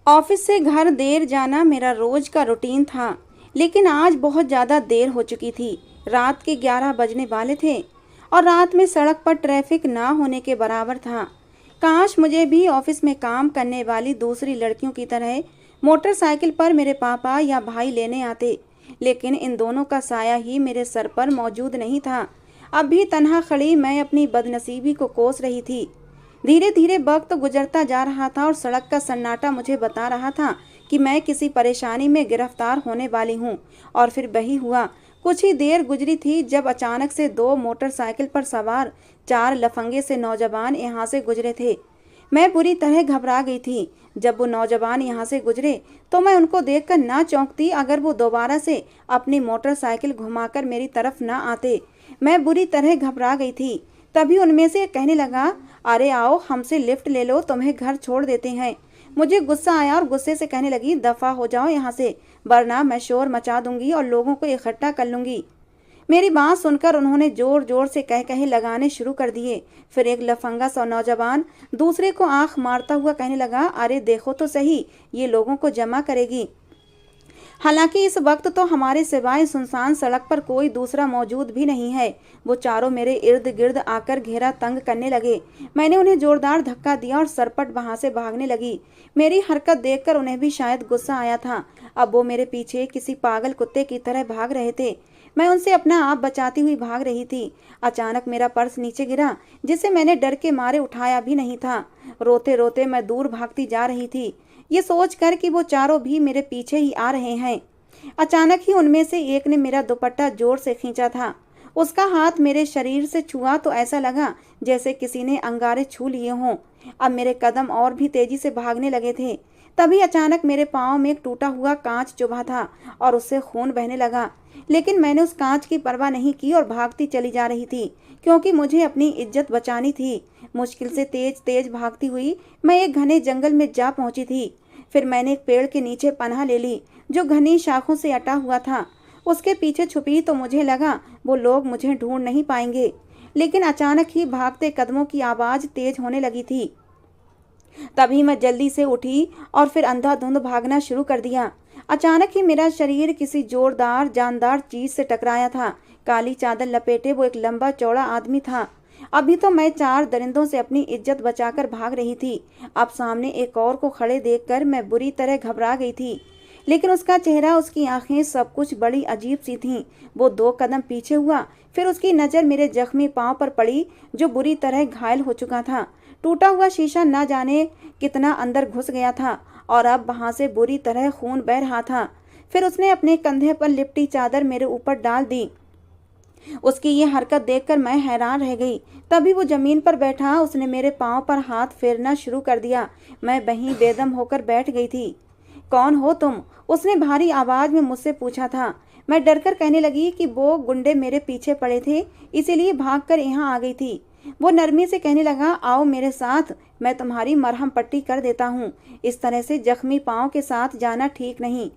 Office से घर देर जाना मेरा रोज का रूटीन था, लेकिन आज बहुत ज़्यादा देर हो चुकी थी। रात के 11 बजने वाले थे और रात में सड़क पर ट्रैफिक ना होने के बराबर था। काश मुझे भी ऑफिस में काम करने वाली दूसरी लड़कियों की तरह मोटरसाइकिल पर मेरे पापा या भाई लेने आते, लेकिन इन दोनों का साया ही मेरे सर पर मौजूद नहीं था। अब भी तन्हा खड़ी मैं अपनी बदनसीबी को कोस रही थी। धीरे धीरे वक्त गुजरता जा रहा था और सड़क का सन्नाटा मुझे बता रहा था कि मैं किसी परेशानी में गिरफ्तार होने वाली हूँ। और फिर वही हुआ। कुछ ही देर गुजरी थी जब अचानक से दो मोटरसाइकिल पर सवार चार लफंगे से नौजवान यहाँ से गुजरे थे। मैं बुरी तरह घबरा गई थी। जब वो नौजवान यहाँ से गुजरे तो मैं उनको देखकर ना चौंकती अगर वो दोबारा से अपनी मोटरसाइकिल घुमाकर मेरी तरफ ना आते। मैं बुरी तरह घबरा गई थी। तभी उनमें से एक कहने लगा, अरे आओ हमसे लिफ्ट ले लो, तुम्हें घर छोड़ देते हैं। मुझे गुस्सा आया और गुस्से से कहने लगी, दफा हो जाओ यहाँ से, वरना मैं शोर मचा दूंगी और लोगों को इकट्ठा कर लूंगी। मेरी बात सुनकर उन्होंने जोर जोर से कह कहे लगाने शुरू कर दिए। फिर एक लफंगा सा नौजवान दूसरे को आंख मारता हुआ कहने लगा, अरे देखो तो सही, ये लोगों को जमा करेगी। हालांकि इस वक्त तो हमारे सिवाय सुनसान सड़क पर कोई दूसरा मौजूद भी नहीं है। वो चारों मेरे इर्द गिर्द आकर घेरा तंग करने लगे। मैंने उन्हें जोरदार धक्का दिया और सरपट वहां से भागने लगी। मेरी हरकत देखकर उन्हें भी शायद गुस्सा आया था। अब वो मेरे पीछे किसी पागल कुत्ते की तरह भाग रहे थे। मैं उनसे अपना आप बचाती हुई भाग रही थी। अचानक मेरा पर्स नीचे गिरा, जिसे मैंने डर के मारे उठाया भी नहीं था। रोते रोते मैं दूर भागती जा रही थी, ये सोचकर कि वो चारों भी मेरे पीछे ही आ रहे हैं। अचानक ही उनमें से एक ने मेरा दुपट्टा जोर से खींचा था। उसका हाथ मेरे शरीर से छुआ तो ऐसा लगा जैसे किसी ने अंगारे छू लिए हों। अब मेरे कदम और भी तेजी से भागने लगे थे। तभी अचानक मेरे पांव में एक टूटा हुआ कांच चुभा था और उससे खून बहने लगा। लेकिन मैंने उस कांच की परवाह नहीं की और भागती चली जा रही थी, क्योंकि मुझे अपनी इज्जत बचानी थी। मुश्किल से तेज तेज भागती हुई मैं एक घने जंगल में जा पहुंची थी। फिर मैंने एक पेड़ के नीचे पनाह ले ली, जो घनी शाखों से अटा हुआ था। उसके पीछे छुपी तो मुझे लगा वो लोग मुझे ढूंढ नहीं पाएंगे। लेकिन अचानक ही भागते कदमों की आवाज तेज होने लगी थी। तभी मैं जल्दी से उठी और फिर अंधाधुंध भागना शुरू कर दिया। अचानक ही मेरा शरीर किसी जोरदार जानदार चीज से टकराया था। काली चादर लपेटे वो एक लंबा चौड़ा आदमी था। अभी तो मैं चार दरिंदों से अपनी इज्जत बचाकर भाग रही थी। अब सामने एक और को खड़े देखकर मैं बुरी तरह घबरा गई थी। लेकिन उसका चेहरा, उसकी आंखें, सब कुछ बड़ी अजीब सी थीं। वो दो कदम पीछे हुआ, फिर उसकी नज़र मेरे जख्मी पांव पर पड़ी, जो बुरी तरह घायल हो चुका था। टूटा हुआ शीशा न जाने कितना अंदर घुस गया था और अब वहां से बुरी तरह खून बह रहा था। फिर उसने अपने कंधे पर लिपटी चादर मेरे ऊपर डाल दी। उसकी ये हरकत देखकर मैं हैरान रह गई। तभी वो जमीन पर बैठा, उसने मेरे पांव पर हाथ फेरना शुरू कर दिया। मैं वहीं बेदम होकर बैठ गई थी। कौन हो तुम? उसने भारी आवाज में मुझसे पूछा था। मैं डरकर कहने लगी कि वो गुंडे मेरे पीछे पड़े थे, इसीलिए भागकर यहाँ आ गई थी। वो नरमी से कहने लगा, आओ मेरे साथ, मैं तुम्हारी मरहम पट्टी कर देता हूँ। इस तरह से जख्मी पाँव के साथ जाना ठीक नहीं।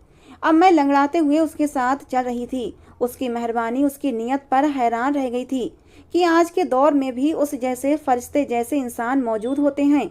अब मैं लंगड़ाते हुए उसके साथ चल रही थी। उसकी मेहरबानी, उसकी नीयत पर हैरान रह गई थी कि आज के दौर में भी उस जैसे फरिश्ते जैसे इंसान मौजूद होते हैं।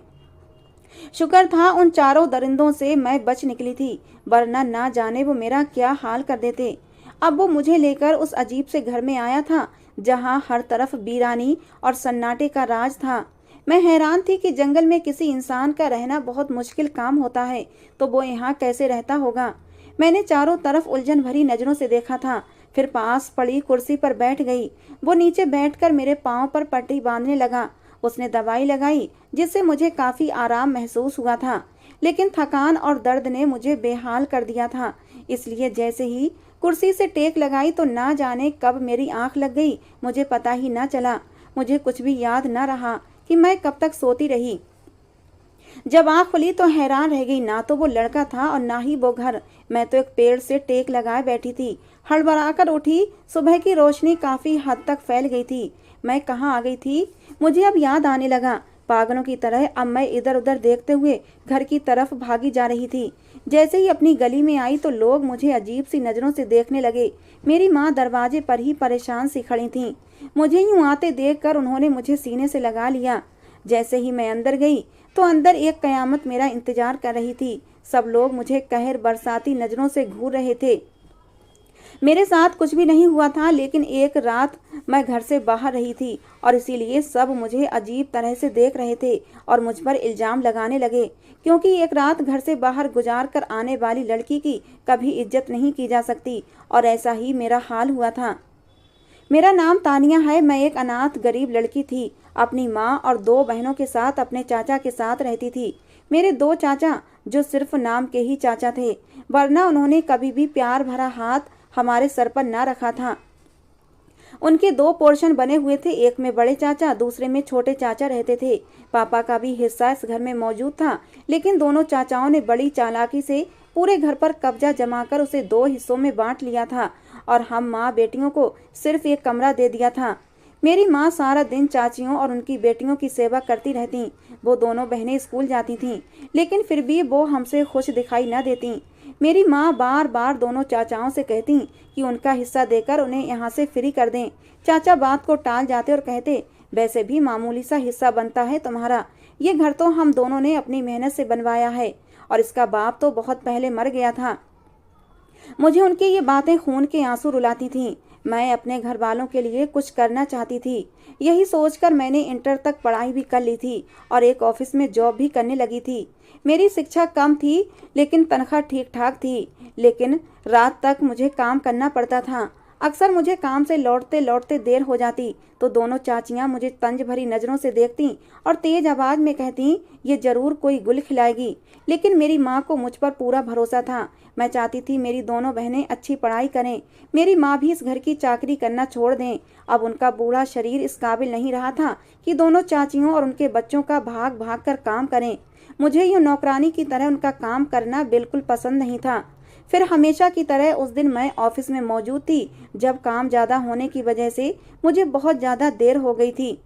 शुक्र था उन चारों दरिंदों से मैं बच निकली थी, वरना ना जाने वो मेरा क्या हाल कर देते। अब वो मुझे लेकर उस अजीब से घर में आया था, जहाँ हर तरफ वीरानी और सन्नाटे का राज था। मैं हैरान थी कि जंगल में किसी इंसान का रहना बहुत मुश्किल काम होता है, तो वो यहाँ कैसे रहता होगा। मैंने चारों तरफ उलझन भरी नजरों से देखा था, फिर पास पड़ी कुर्सी पर बैठ गई। वो नीचे बैठकर मेरे पाँव पर पट्टी बांधने लगा। उसने दवाई लगाई, जिससे मुझे काफी आराम महसूस हुआ था, लेकिन थकान और दर्द ने मुझे बेहाल कर दिया था। इसलिए जैसे ही कुर्सी से टेक लगाई तो ना जाने कब मेरी आंख लग गई, मुझे पता ही ना चला। मुझे कुछ भी याद न रहा कि मैं कब तक सोती रही। जब आंख खुली तो हैरान रह गई, ना तो वो लड़का था और ना ही वो घर। मैं तो एक पेड़ से टेक लगाए बैठी थी। हड़बड़ाकर उठी। सुबह की रोशनी काफी हद तक फैल गई थी। मैं कहाँ आ गई थी, मुझे अब याद आने लगा। पागलों की तरह अब मैं इधर उधर देखते हुए घर की तरफ भागी जा रही थी। जैसे ही अपनी गली में आई तो लोग मुझे अजीब सी नज़रों से देखने लगे। मेरी माँ दरवाजे पर ही परेशान सी खड़ी थीं। मुझे यूं आते देखकर उन्होंने मुझे सीने से लगा लिया। जैसे ही मैं अंदर गई तो अंदर एक कयामत मेरा इंतजार कर रही थी। सब लोग मुझे कहर बरसाती नजरों से घूर रहे थे। मेरे साथ कुछ भी नहीं हुआ था, लेकिन एक रात मैं घर से बाहर रही थी और इसीलिए सब मुझे अजीब तरह से देख रहे थे और मुझ पर इल्जाम लगाने लगे, क्योंकि एक रात घर से बाहर गुजार कर आने वाली लड़की की कभी इज्जत नहीं की जा सकती। और ऐसा ही मेरा हाल हुआ था। मेरा नाम तानिया है। मैं एक अनाथ गरीब लड़की थी। अपनी माँ और 2 बहनों के साथ अपने चाचा के साथ रहती थी। मेरे 2 चाचा जो सिर्फ नाम के ही चाचा थे, वरना उन्होंने कभी भी प्यार भरा हाथ हमारे सर पर ना रखा था। उनके 2 पोर्शन बने हुए थे, एक में बड़े चाचा, दूसरे में छोटे चाचा रहते थे। पापा का भी हिस्सा इस घर में मौजूद था, लेकिन दोनों चाचाओं ने बड़ी चालाकी से पूरे घर पर कब्जा जमाकर उसे 2 हिस्सों में बांट लिया था और हम माँ बेटियों को सिर्फ एक कमरा दे दिया था। मेरी माँ सारा दिन चाचियों और उनकी बेटियों की सेवा करती रहती। वो दोनों बहनें स्कूल जाती थीं, लेकिन फिर भी वो हमसे खुश दिखाई न देती। मेरी माँ बार बार दोनों चाचाओं से कहती कि उनका हिस्सा देकर उन्हें यहाँ से फ्री कर दें। चाचा बात को टाल जाते और कहते, वैसे भी मामूली सा हिस्सा बनता है तुम्हारा। ये घर तो हम दोनों ने अपनी मेहनत से बनवाया है और इसका बाप तो बहुत पहले मर गया था। मुझे उनकी ये बातें खून के आंसू रुलाती थीं। मैं अपने घर वालों के लिए कुछ करना चाहती थी। यही सोचकर मैंने इंटर तक पढ़ाई भी कर ली थी और एक ऑफिस में जॉब भी करने लगी थी। मेरी शिक्षा कम थी, लेकिन तनख्वाह ठीक ठाक थी। लेकिन रात तक मुझे काम करना पड़ता था। अक्सर मुझे काम से लौटते लौटते देर हो जाती तो दोनों चाचियां मुझे तंज भरी नज़रों से देखती और तेज आवाज़ में कहती, ये जरूर कोई गुल खिलाएगी। लेकिन मेरी माँ को मुझ पर पूरा भरोसा था। मैं चाहती थी मेरी दोनों बहनें अच्छी पढ़ाई करें। मेरी माँ भी इस घर की चाकरी करना छोड़ दें। अब उनका बूढ़ा शरीर इस काबिल नहीं रहा था कि दोनों चाचियों और उनके बच्चों का भाग भाग कर काम करें। मुझे यूँ नौकरानी की तरह उनका काम करना बिल्कुल पसंद नहीं था। फिर हमेशा की तरह उस दिन मैं ऑफिस में मौजूद थी, जब काम ज़्यादा होने की वजह से मुझे बहुत ज़्यादा देर हो गई थी।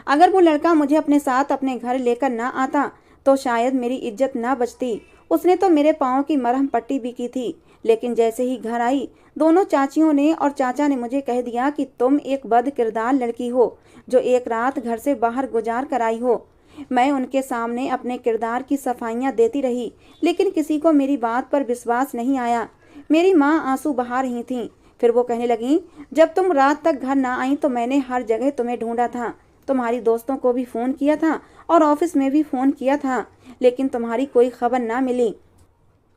अगर वो लड़का मुझे अपने साथ अपने घर लेकर ना आता तो शायद मेरी इज्जत ना बचती। उसने तो मेरे पाँव की मरहम पट्टी भी की थी। लेकिन जैसे ही घर आई, दोनों चाचियों ने और चाचा ने मुझे कह दिया कि तुम एक बद किरदार लड़की हो जो एक रात घर से बाहर गुजार कर आई हो। मैं उनके सामने अपने किरदार की सफाइयाँ देती रही, लेकिन किसी को मेरी बात पर विश्वास नहीं आया। मेरी माँ आंसू बहा रही थीं। फिर वो कहने लगीं, जब तुम रात तक घर ना आई तो मैंने हर जगह तुम्हें ढूंढा था। तुम्हारी दोस्तों को भी फ़ोन किया था और ऑफिस में भी फ़ोन किया था, लेकिन तुम्हारी कोई खबर ना मिली।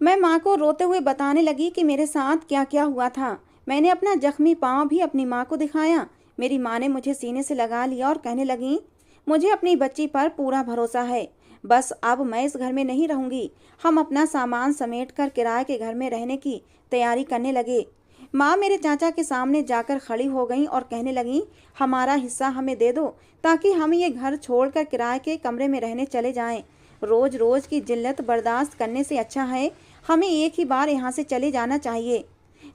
मैं माँ को रोते हुए बताने लगी कि मेरे साथ क्या क्या हुआ था। मैंने अपना जख्मी पाँव भी अपनी माँ को दिखाया। मेरी माँ ने मुझे सीने से लगा लिया और कहने लगी, मुझे अपनी बच्ची पर पूरा भरोसा है। बस अब मैं इस घर में नहीं रहूंगी। हम अपना सामान समेट कर किराए के घर में रहने की तैयारी करने लगे। माँ मेरे चाचा के सामने जाकर खड़ी हो गई और कहने लगी, हमारा हिस्सा हमें दे दो ताकि हम ये घर छोड़कर किराए के कमरे में रहने चले जाएं। रोज रोज की जिल्लत बर्दाश्त करने से अच्छा है हमें एक ही बार यहाँ से चले जाना चाहिए।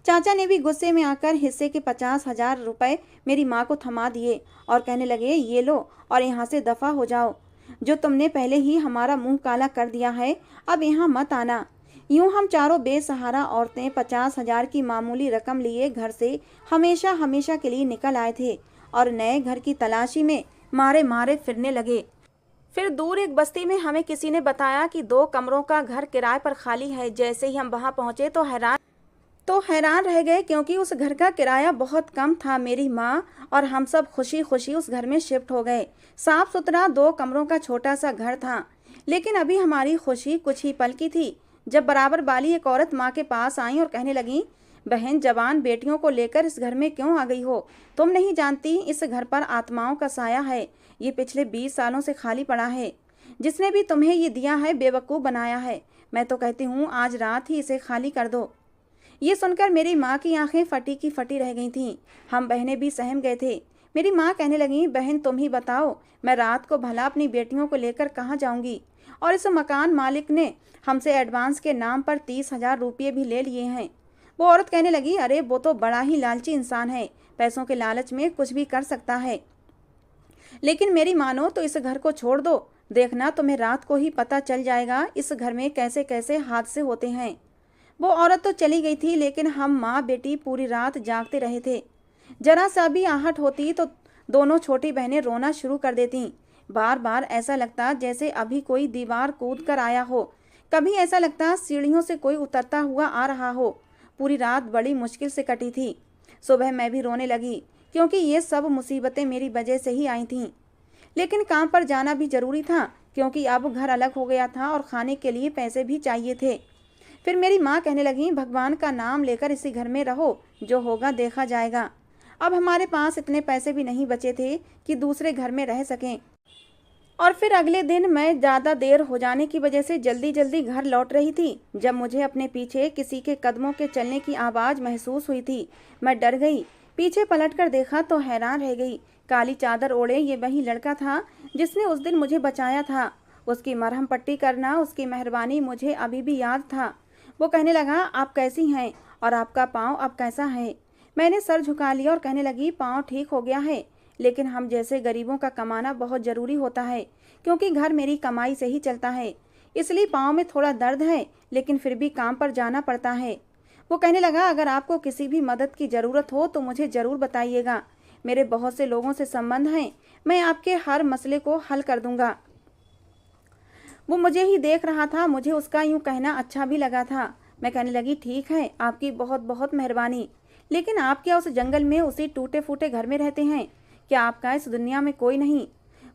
चाचा ने भी गुस्से में आकर हिस्से के 50,000 रुपए मेरी माँ को थमा दिए और कहने लगे, ये लो और यहाँ से दफ़ा हो जाओ। जो तुमने पहले ही हमारा मुंह काला कर दिया है, अब यहाँ मत आना। यूँ हम चारों बेसहारा औरतें 50,000 की मामूली रकम लिए घर से हमेशा हमेशा के लिए निकल आए थे और नए घर की तलाशी में मारे मारे फिरने लगे। फिर दूर एक बस्ती में हमें किसी ने बताया कि 2 कमरों का घर किराए पर खाली है। जैसे ही हम वहां पहुंचे तो हैरान रह गए, क्योंकि उस घर का किराया बहुत कम था। मेरी माँ और हम सब खुशी खुशी उस घर में शिफ्ट हो गए। साफ सुथरा 2 कमरों का छोटा सा घर था। लेकिन अभी हमारी खुशी कुछ ही पल की थी जब बराबर वाली एक औरत माँ के पास आई और कहने लगी, बहन, जवान बेटियों को लेकर इस घर में क्यों आ गई हो? तुम नहीं जानती इस घर पर आत्माओं का साया है। ये पिछले 20 सालों से खाली पड़ा है। जिसने भी तुम्हें ये दिया है बेवकूफ़ बनाया है। मैं तो कहती हूँ आज रात ही इसे खाली कर दो। ये सुनकर मेरी माँ की आंखें फटी की फटी रह गई थीं। हम बहनें भी सहम गए थे। मेरी माँ कहने लगी, बहन तुम ही बताओ, मैं रात को भला अपनी बेटियों को लेकर कहाँ जाऊँगी? और इस मकान मालिक ने हमसे एडवांस के नाम पर 30,000 रुपये भी ले लिए हैं। वो औरत कहने लगी, अरे वो तो बड़ा ही लालची इंसान है, पैसों के लालच में कुछ भी कर सकता है। लेकिन मेरी मानो तो इस घर को छोड़ दो। देखना तुम्हें रात को ही पता चल जाएगा इस घर में कैसे कैसे हादसे होते हैं। वो औरत तो चली गई थी, लेकिन हम माँ बेटी पूरी रात जागते रहे थे। जरा सा भी आहट होती तो दोनों छोटी बहनें रोना शुरू कर देती। बार बार ऐसा लगता जैसे अभी कोई दीवार कूद कर आया हो। कभी ऐसा लगता सीढ़ियों से कोई उतरता हुआ आ रहा हो। पूरी रात बड़ी मुश्किल से कटी थी। सुबह मैं भी रोने लगी, क्योंकि ये सब मुसीबतें मेरी वजह से ही आई थीं। लेकिन काम पर जाना भी जरूरी था, क्योंकि अब घर अलग हो गया था और खाने के लिए पैसे भी चाहिए थे। फिर मेरी माँ कहने लगी, भगवान का नाम लेकर इसी घर में रहो, जो होगा देखा जाएगा। अब हमारे पास इतने पैसे भी नहीं बचे थे कि दूसरे घर में रह सकें। और फिर अगले दिन मैं ज़्यादा देर हो जाने की वजह से जल्दी जल्दी घर लौट रही थी, जब मुझे अपने पीछे किसी के कदमों के चलने की आवाज़ महसूस हुई थी। मैं डर गई। पीछे पलटकर देखा तो हैरान रह गई। काली चादर ओढ़े ये वही लड़का था जिसने उस दिन मुझे बचाया था। उसकी मरहम पट्टी करना, उसकी मेहरबानी मुझे अभी भी याद था। वो कहने लगा, आप कैसी हैं और आपका पाँव अब कैसा है? मैंने सर झुका लिया और कहने लगी, पाँव ठीक हो गया है, लेकिन हम जैसे गरीबों का कमाना बहुत ज़रूरी होता है, क्योंकि घर मेरी कमाई से ही चलता है। इसलिए पाँव में थोड़ा दर्द है, लेकिन फिर भी काम पर जाना पड़ता है। वो कहने लगा, अगर आपको किसी भी मदद की ज़रूरत हो तो मुझे ज़रूर बताइएगा। मेरे बहुत से लोगों से संबंध हैं, मैं आपके हर मसले को हल कर दूंगा। वो मुझे ही देख रहा था। मुझे उसका यूं कहना अच्छा भी लगा था। मैं कहने लगी, ठीक है, आपकी बहुत बहुत मेहरबानी, लेकिन आप क्या उस जंगल में उसी टूटे फूटे घर में रहते हैं? क्या आपका इस दुनिया में कोई नहीं?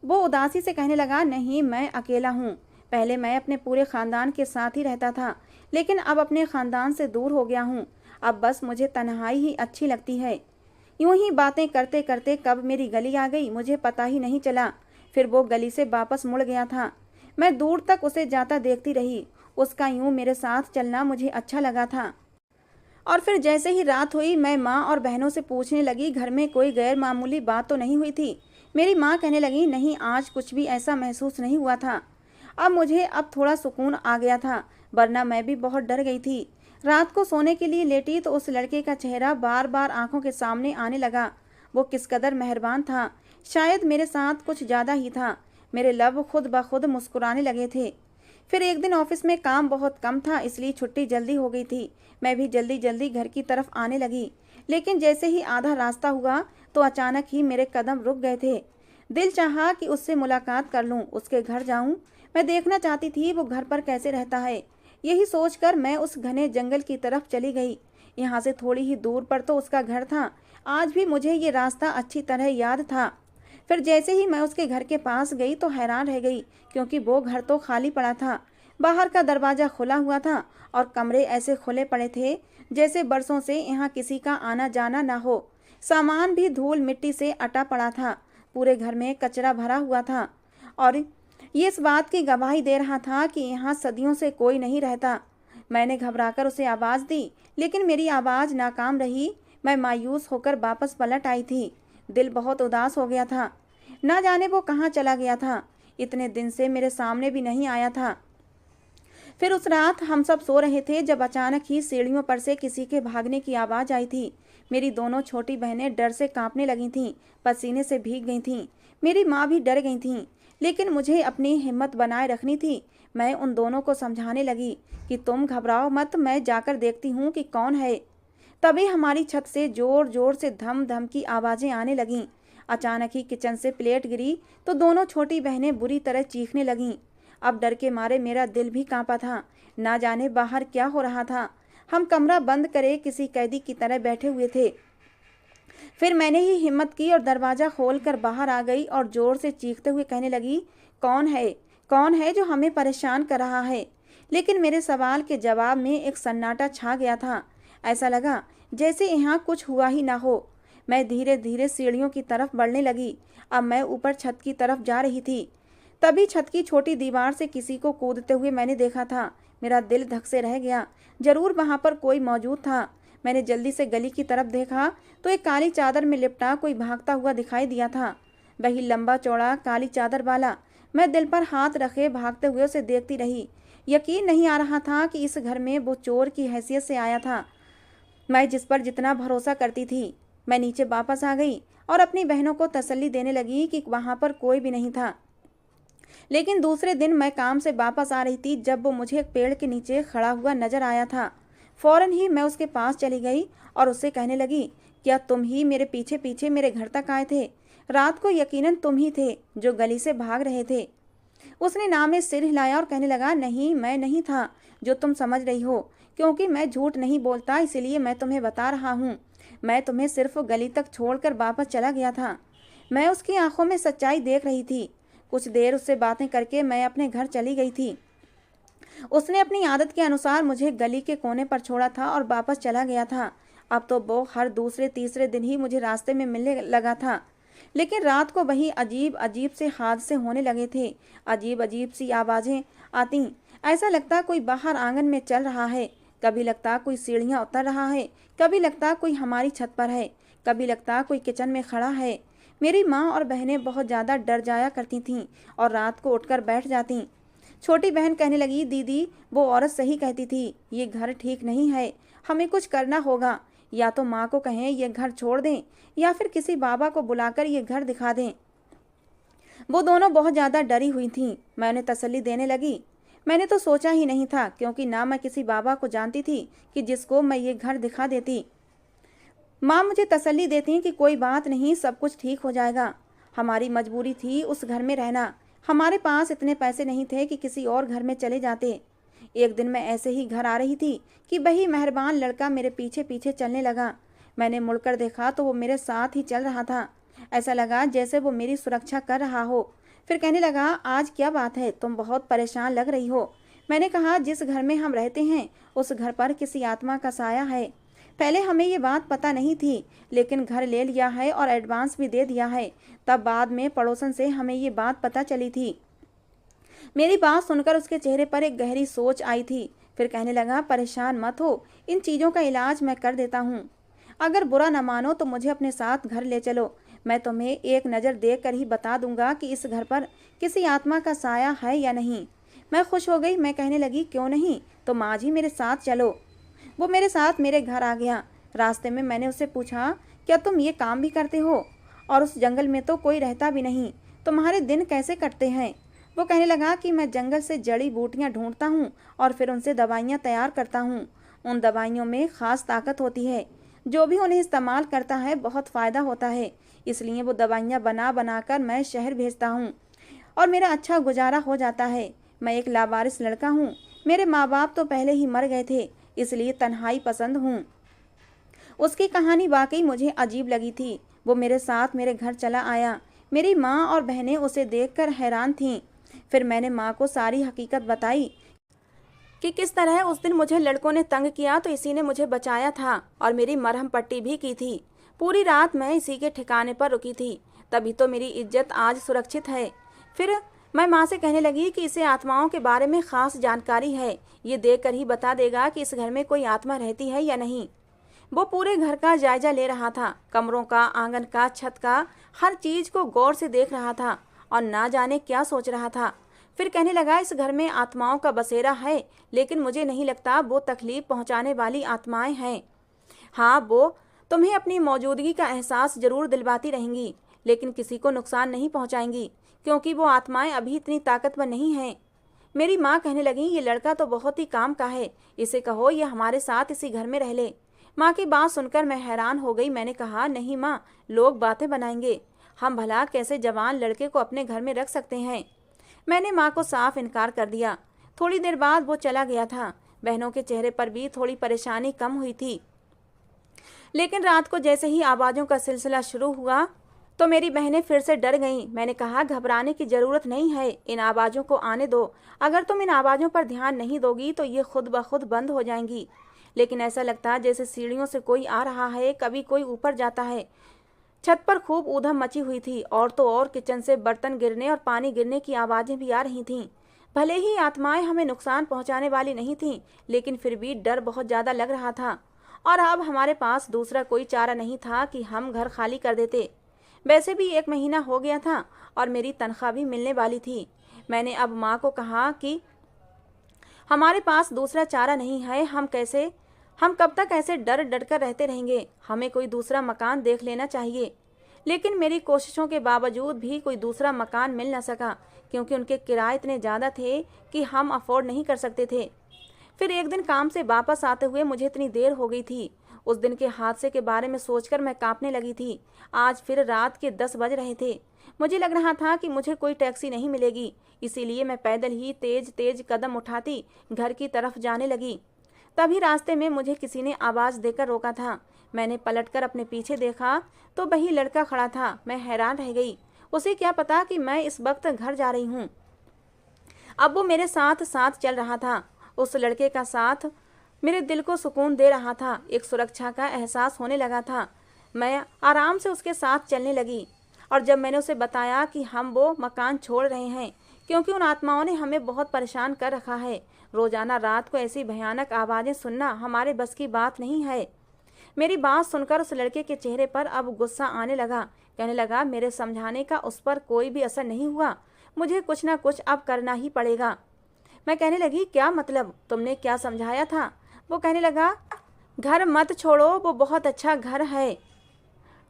वो उदासी से कहने लगा, नहीं, मैं अकेला हूँ। पहले मैं अपने पूरे ख़ानदान के साथ ही रहता था, लेकिन अब अपने ख़ानदान से दूर हो गया हूँ। अब बस मुझे तन्हाई ही अच्छी लगती है। यूं ही बातें करते करते कब मेरी गली आ गई मुझे पता ही नहीं चला। फिर वो गली से वापस मुड़ गया था। मैं दूर तक उसे जाता देखती रही। उसका यूं मेरे साथ चलना मुझे अच्छा लगा था। और फिर जैसे ही रात हुई, मैं माँ और बहनों से पूछने लगी, घर में कोई गैर मामूली बात तो नहीं हुई थी? मेरी माँ कहने लगी, नहीं, आज कुछ भी ऐसा महसूस नहीं हुआ था। अब थोड़ा सुकून आ गया था, वरना मैं भी बहुत डर गई थी। रात को सोने के लिए लेटी तो उस लड़के का चेहरा बार बार आंखों के सामने आने लगा। वो किस कदर मेहरबान था, शायद मेरे साथ कुछ ज़्यादा ही था। मेरे लब खुद ब खुद मुस्कुराने लगे थे। फिर एक दिन ऑफिस में काम बहुत कम था, इसलिए छुट्टी जल्दी हो गई थी। मैं भी जल्दी जल्दी घर की तरफ आने लगी, लेकिन जैसे ही आधा रास्ता हुआ तो अचानक ही मेरे कदम रुक गए थे। दिल चाहा कि उससे मुलाकात कर लूं, उसके घर जाऊं। मैं देखना चाहती थी वो घर पर कैसे रहता है। यही सोचकर मैं उस घने जंगल की तरफ चली गई। यहाँ से थोड़ी ही दूर पर तो उसका घर था। आज भी मुझे ये रास्ता अच्छी तरह याद था। फिर जैसे ही मैं उसके घर के पास गई तो हैरान रह गई, क्योंकि वो घर तो खाली पड़ा था। बाहर का दरवाज़ा खुला हुआ था और कमरे ऐसे खुले पड़े थे जैसे बरसों से यहाँ किसी का आना जाना ना हो। सामान भी धूल मिट्टी से अटा पड़ा था। पूरे घर में कचरा भरा हुआ था और ये इस बात की गवाही दे रहा था कि यहाँ सदियों से कोई नहीं रहता। मैंने घबराकर उसे आवाज़ दी, लेकिन मेरी आवाज़ नाकाम रही। मैं मायूस होकर वापस पलट आई थी। दिल बहुत उदास हो गया था। ना जाने वो कहाँ चला गया था। इतने दिन से मेरे सामने भी नहीं आया था। फिर उस रात हम सब सो रहे थे जब अचानक ही सीढ़ियों पर से किसी के भागने की आवाज़ आई थी। मेरी दोनों छोटी बहनें डर से कांपने लगी थीं, पसीने से भीग गई थीं। मेरी माँ भी डर गई थीं, लेकिन मुझे अपनी हिम्मत बनाए रखनी थी। मैं उन दोनों को समझाने लगी कि तुम घबराओ मत, मैं जाकर देखती हूँ कि कौन है। तभी हमारी छत से जोर जोर से धम धम की आवाज़ें आने लगीं। अचानक ही किचन से प्लेट गिरी तो दोनों छोटी बहनें बुरी तरह चीखने लगीं। अब डर के मारे मेरा दिल भी कांपा था। ना जाने बाहर क्या हो रहा था। हम कमरा बंद करे किसी कैदी की तरह बैठे हुए थे। फिर मैंने ही हिम्मत की और दरवाज़ा खोलकर बाहर आ गई और ज़ोर से चीखते हुए कहने लगी, कौन है? कौन है जो हमें परेशान कर रहा है? लेकिन मेरे सवाल के जवाब में एक सन्नाटा छा गया था। ऐसा लगा जैसे यहाँ कुछ हुआ ही ना हो। मैं धीरे धीरे सीढ़ियों की तरफ बढ़ने लगी। अब मैं ऊपर छत की तरफ जा रही थी। तभी छत की छोटी दीवार से किसी को कूदते हुए मैंने देखा था। मेरा दिल धक से रह गया। जरूर वहाँ पर कोई मौजूद था। मैंने जल्दी से गली की तरफ देखा तो एक काली चादर में लिपटा कोई भागता हुआ दिखाई दिया था। वही लंबा चौड़ा काली चादर वाला। मैं दिल पर हाथ रखे भागते हुए उसे देखती रही। यकीन नहीं आ रहा था कि इस घर में वो चोर की हैसियत से आया था, मैं जिस पर जितना भरोसा करती थी। मैं नीचे वापस आ गई और अपनी बहनों को तसल्ली देने लगी कि वहाँ पर कोई भी नहीं था। लेकिन दूसरे दिन मैं काम से वापस आ रही थी जब वो मुझे एक पेड़ के नीचे खड़ा हुआ नजर आया था। फौरन ही मैं उसके पास चली गई और उससे कहने लगी, क्या तुम ही मेरे पीछे पीछे मेरे घर तक आए थे? रात को यकीनन तुम ही थे जो गली से भाग रहे थे। उसने नाम में सिर हिलाया और कहने लगा, नहीं, मैं नहीं था जो तुम समझ रही हो, क्योंकि मैं झूठ नहीं बोलता, इसलिए मैं तुम्हें बता रहा हूँ। मैं तुम्हें सिर्फ गली तक छोड़कर वापस चला गया था। मैं उसकी आंखों में सच्चाई देख रही थी। कुछ देर उससे बातें करके मैं अपने घर चली गई थी। उसने अपनी आदत के अनुसार मुझे गली के कोने पर छोड़ा था और वापस चला गया था। अब तो वो हर दूसरे तीसरे दिन ही मुझे रास्ते में मिलने लगा था। लेकिन रात को वही अजीब अजीब से हादसे होने लगे थे। अजीब अजीब सी आवाज़ें आती। ऐसा लगता कोई बाहर आंगन में चल रहा है, कभी लगता कोई सीढ़ियाँ उतर रहा है, कभी लगता कोई हमारी छत पर है, कभी लगता कोई किचन में खड़ा है। मेरी माँ और बहनें बहुत ज़्यादा डर जाया करती थीं और रात को उठकर बैठ जातीं। छोटी बहन कहने लगी, दीदी वो औरत सही कहती थी, ये घर ठीक नहीं है, हमें कुछ करना होगा। या तो माँ को कहें ये घर छोड़ दें या फिर किसी बाबा को बुलाकर ये घर दिखा दें। वो दोनों बहुत ज़्यादा डरी हुई थीं। मैं उन्हें तसल्ली देने लगी। मैंने तो सोचा ही नहीं था, क्योंकि ना मैं किसी बाबा को जानती थी कि जिसको मैं ये घर दिखा देती। माँ मुझे तसल्ली देती कि कोई बात नहीं, सब कुछ ठीक हो जाएगा। हमारी मजबूरी थी उस घर में रहना। हमारे पास इतने पैसे नहीं थे कि किसी और घर में चले जाते। एक दिन मैं ऐसे ही घर आ रही थी कि वही मेहरबान लड़का मेरे पीछे पीछे चलने लगा। मैंने मुड़कर देखा तो वो मेरे साथ ही चल रहा था। ऐसा लगा जैसे वो मेरी सुरक्षा कर रहा हो। फिर कहने लगा, आज क्या बात है, तुम बहुत परेशान लग रही हो। मैंने कहा, जिस घर में हम रहते हैं उस घर पर किसी आत्मा का साया है। पहले हमें ये बात पता नहीं थी, लेकिन घर ले लिया है और एडवांस भी दे दिया है। तब बाद में पड़ोसन से हमें ये बात पता चली थी। मेरी बात सुनकर उसके चेहरे पर एक गहरी सोच आई थी। फिर कहने लगा, परेशान मत हो, इन चीज़ों का इलाज मैं कर देता हूँ। अगर बुरा न मानो तो मुझे अपने साथ घर ले चलो। मैं तुम्हें एक नज़र देख कर ही बता दूंगा कि इस घर पर किसी आत्मा का साया है या नहीं। मैं खुश हो गई। मैं कहने लगी, क्यों नहीं, तुम आज ही मेरे साथ चलो। वो मेरे साथ मेरे घर आ गया। रास्ते में मैंने उससे पूछा, क्या तुम ये काम भी करते हो? और उस जंगल में तो कोई रहता भी नहीं, तुम्हारे दिन कैसे कटते हैं? वो कहने लगा कि मैं जंगल से जड़ी बूटियां ढूंढता हूँ और फिर उनसे दवाइयाँ तैयार करता हूँ। उन दवाइयों में ख़ास ताकत होती है। जो भी उन्हें इस्तेमाल करता है बहुत फ़ायदा होता है। इसलिए वो दवाइयाँ बना बना कर मैं शहर भेजता हूँ और मेरा अच्छा गुजारा हो जाता है। मैं एक लावारिस लड़का हूँ। मेरे माँ बाप तो पहले ही मर गए थे, इसलिए तन्हाई पसंद हूँ। उसकी कहानी वाकई मुझे अजीब लगी थी। वो मेरे साथ मेरे घर चला आया। मेरी माँ और बहनें उसे देखकर हैरान थीं। फिर मैंने माँ को सारी हकीकत बताई कि किस तरह उस दिन मुझे लड़कों ने तंग किया तो इसी ने मुझे बचाया था और मेरी मरहम पट्टी भी की थी। पूरी रात मैं इसी के ठिकाने पर रुकी थी, तभी तो मेरी इज्जत आज सुरक्षित है। फिर मैं माँ से कहने लगी कि इसे आत्माओं के बारे में ख़ास जानकारी है, ये देख कर ही बता देगा कि इस घर में कोई आत्मा रहती है या नहीं। वो पूरे घर का जायजा ले रहा था, कमरों का, आंगन का, छत का, हर चीज़ को गौर से देख रहा था और ना जाने क्या सोच रहा था। फिर कहने लगा, इस घर में आत्माओं का बसेरा है, लेकिन मुझे नहीं लगता वो तकलीफ पहुंचाने वाली आत्माएं हैं। हाँ, वो तुम्हें अपनी मौजूदगी का एहसास जरूर दिलवाती रहेंगी, लेकिन किसी को नुकसान नहीं पहुंचाएंगी, क्योंकि वो आत्माएं अभी इतनी ताकतवर नहीं हैं। मेरी माँ कहने लगी, ये लड़का तो बहुत ही काम का है, इसे कहो ये हमारे साथ इसी घर में रह ले। माँ की बात सुनकर मैं हैरान हो गई। मैंने कहा, नहीं माँ, लोग बातें बनाएंगे, हम भला कैसे जवान लड़के को अपने घर में रख सकते हैं। मैंने माँ को साफ इनकार कर दिया। थोड़ी देर बाद वो चला गया था। बहनों के चेहरे पर भी थोड़ी परेशानी कम हुई थी, लेकिन रात को जैसे ही आवाज़ों का सिलसिला शुरू हुआ तो मेरी बहनें फिर से डर गईं। मैंने कहा, घबराने की ज़रूरत नहीं है, इन आवाज़ों को आने दो। अगर तुम इन आवाज़ों पर ध्यान नहीं दोगी तो ये खुद ब खुद बंद हो जाएंगी। लेकिन ऐसा लगता जैसे सीढ़ियों से कोई आ रहा है, कभी कोई ऊपर जाता है। छत पर खूब ऊधम मची हुई थी और तो और किचन से बर्तन गिरने और पानी गिरने की आवाज़ें भी आ रही थीं। भले ही आत्माएं हमें नुकसान पहुंचाने वाली नहीं थीं, लेकिन फिर भी डर बहुत ज़्यादा लग रहा था। और अब हमारे पास दूसरा कोई चारा नहीं था कि हम घर खाली कर देते। वैसे भी 1 महीना हो गया था और मेरी तनख्वाह भी मिलने वाली थी। मैंने अब माँ को कहा कि हमारे पास दूसरा चारा नहीं है, हम कब तक ऐसे डर डर कर रहते रहेंगे, हमें कोई दूसरा मकान देख लेना चाहिए। लेकिन मेरी कोशिशों के बावजूद भी कोई दूसरा मकान मिल न सका, क्योंकि उनके किराए इतने ज़्यादा थे कि हम अफोर्ड नहीं कर सकते थे। फिर एक दिन काम से वापस आते हुए मुझे इतनी देर हो गई थी। उस दिन के हादसे के बारे में सोचकर मैं कांपने लगी थी। आज फिर रात के 10 बज रहे थे। मुझे लग रहा था कि मुझे कोई टैक्सी नहीं मिलेगी, इसीलिए मैं पैदल ही तेज तेज कदम उठाती घर की तरफ जाने लगी। तभी रास्ते में मुझे किसी ने आवाज़ देकर रोका था। मैंने पलटकर अपने पीछे देखा तो वही लड़का खड़ा था। मैं हैरान रह गई। उसे क्या पता कि मैं इस वक्त घर जा रही हूँ। अब वो मेरे साथ साथ चल रहा था। उस लड़के का साथ मेरे दिल को सुकून दे रहा था। एक सुरक्षा का एहसास होने लगा था। मैं आराम से उसके साथ चलने लगी और जब मैंने उसे बताया कि हम वो मकान छोड़ रहे हैं क्योंकि उन आत्माओं ने हमें बहुत परेशान कर रखा है, रोजाना रात को ऐसी भयानक आवाज़ें सुनना हमारे बस की बात नहीं है। मेरी बात सुनकर उस लड़के के चेहरे पर अब गुस्सा आने लगा। कहने लगा, मेरे समझाने का उस पर कोई भी असर नहीं हुआ, मुझे कुछ ना कुछ अब करना ही पड़ेगा। मैं कहने लगी, क्या मतलब, तुमने क्या समझाया था? वो कहने लगा, घर मत छोड़ो, वो बहुत अच्छा घर है,